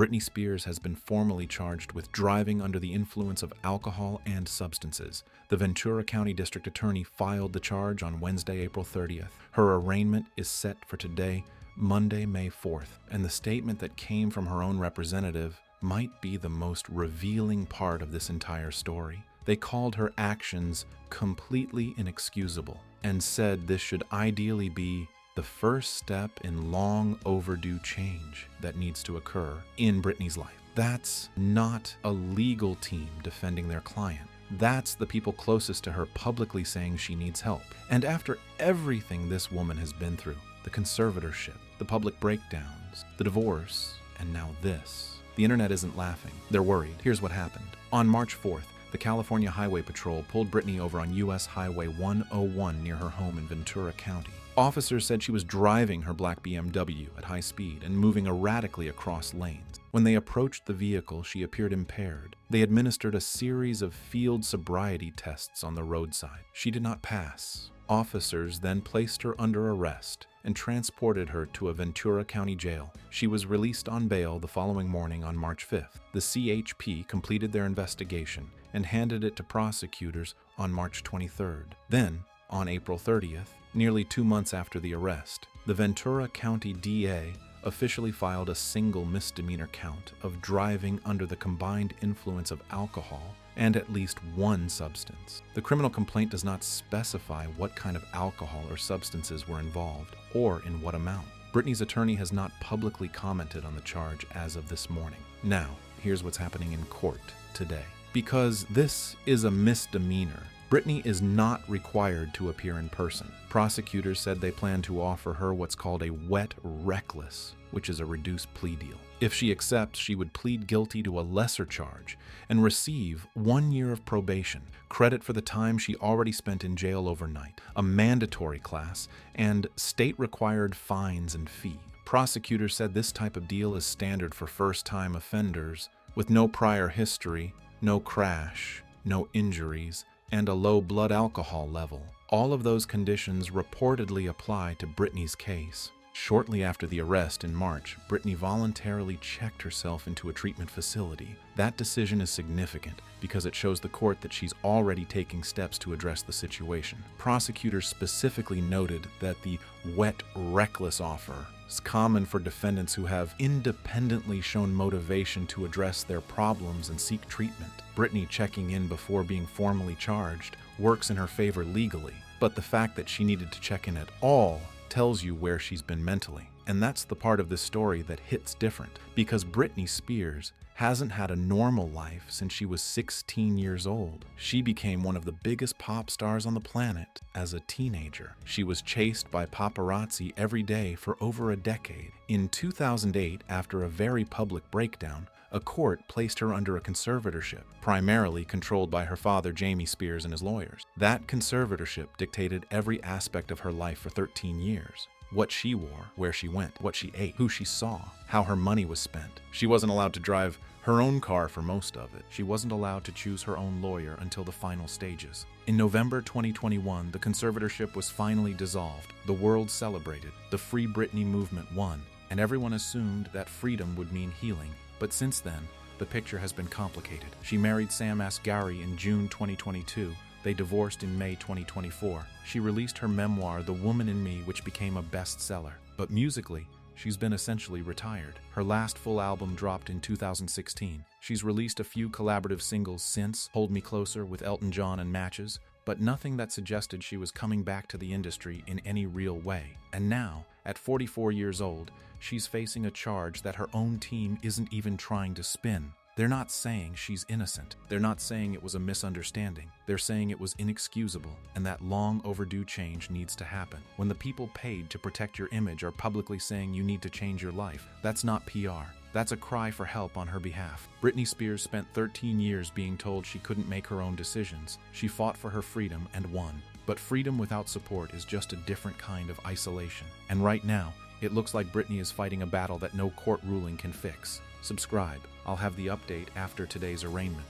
Britney Spears has been formally charged with driving under the influence of alcohol and substances. The Ventura County District Attorney filed the charge on Wednesday, April 30th. Her arraignment is set for today, Monday, May 4th, and the statement that came from her own representative might be the most revealing part of this entire story. They called her actions completely inexcusable and said this should ideally be the first step in long overdue change that needs to occur in Britney's life. That's not a legal team defending their client. That's the people closest to her publicly saying she needs help. And after everything this woman has been through, the conservatorship, the public breakdowns, the divorce, and now this, the internet isn't laughing. They're worried. Here's what happened. On March 4th, the California Highway Patrol pulled Britney over on U.S. Highway 101 near her home in Ventura County. Officers said she was driving her black BMW at high speed and moving erratically across lanes. When they approached the vehicle, she appeared impaired. They administered a series of field sobriety tests on the roadside. She did not pass. Officers then placed her under arrest and transported her to a Ventura County jail. She was released on bail the following morning on March 5th. The CHP completed their investigation and handed it to prosecutors on March 23rd. Then, on April 30th, nearly 2 months after the arrest, the Ventura County DA officially filed a single misdemeanor count of driving under the combined influence of alcohol and at least one substance. The criminal complaint does not specify what kind of alcohol or substances were involved or in what amount. Britney's attorney has not publicly commented on the charge as of this morning. Now, here's what's happening in court today. Because this is a misdemeanor, Britney is not required to appear in person. Prosecutors said they plan to offer her what's called a wet reckless, which is a reduced plea deal. If she accepts, she would plead guilty to a lesser charge and receive 1 year of probation, credit for the time she already spent in jail overnight, a mandatory class, and state-required fines and fee. Prosecutors said this type of deal is standard for first-time offenders with no prior history, no crash, no injuries, and a low blood alcohol level. All of those conditions reportedly apply to Britney's case. Shortly after the arrest in March, Britney voluntarily checked herself into a treatment facility. That decision is significant because it shows the court that she's already taking steps to address the situation. Prosecutors specifically noted that the wet, reckless offer is common for defendants who have independently shown motivation to address their problems and seek treatment. Britney checking in before being formally charged works in her favor legally, but the fact that she needed to check in at all tells you where she's been mentally. And that's the part of this story that hits different, because Britney Spears hasn't had a normal life since she was 16 years old. She became one of the biggest pop stars on the planet as a teenager. She was chased by paparazzi every day for over a decade. In 2008, after a very public breakdown, a court placed her under a conservatorship, primarily controlled by her father, Jamie Spears, and his lawyers. That conservatorship dictated every aspect of her life for 13 years. What she wore, where she went, what she ate, who she saw, how her money was spent. She wasn't allowed to drive her own car for most of it. She wasn't allowed to choose her own lawyer until the final stages. In November 2021, the conservatorship was finally dissolved. The world celebrated. The Free Britney movement won, and everyone assumed that freedom would mean healing. But since then, the picture has been complicated. She married Sam Asghari in June 2022. They divorced in May 2024. She released her memoir, The Woman in Me, which became a bestseller. But musically, she's been essentially retired. Her last full album dropped in 2016. She's released a few collaborative singles since, Hold Me Closer with Elton John and Matches, but nothing that suggested she was coming back to the industry in any real way. And now, at 44 years old, she's facing a charge that her own team isn't even trying to spin. They're not saying she's innocent. They're not saying it was a misunderstanding. They're saying it was inexcusable, and that long overdue change needs to happen. When the people paid to protect your image are publicly saying you need to change your life, that's not PR. That's a cry for help on her behalf. Britney Spears spent 13 years being told she couldn't make her own decisions. She fought for her freedom and won. But freedom without support is just a different kind of isolation. And right now, it looks like Britney is fighting a battle that no court ruling can fix. Subscribe. I'll have the update after today's arraignment.